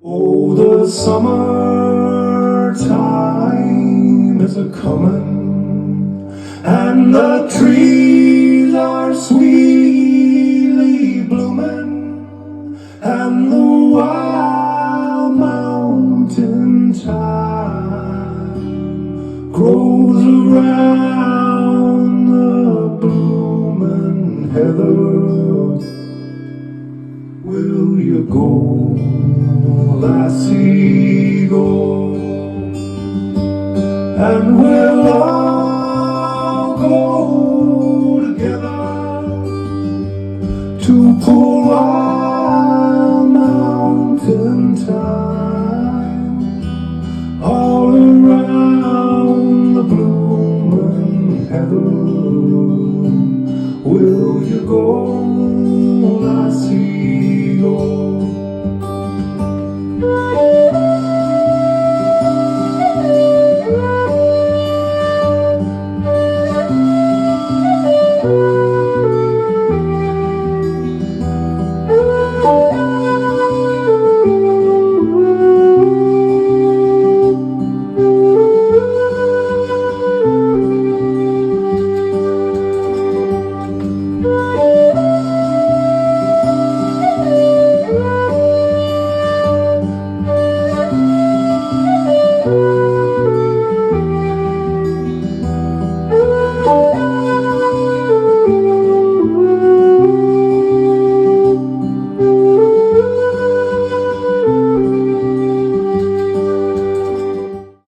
Oh, the summertime is a-comin', and the trees are sweetly bloomin', and the wild mountain thyme grows around the bloomin' heather. Will you go, lassie, go? And we'll all go together to pull Wild Mountain Thyme all around the bloomin' heather. Will you go,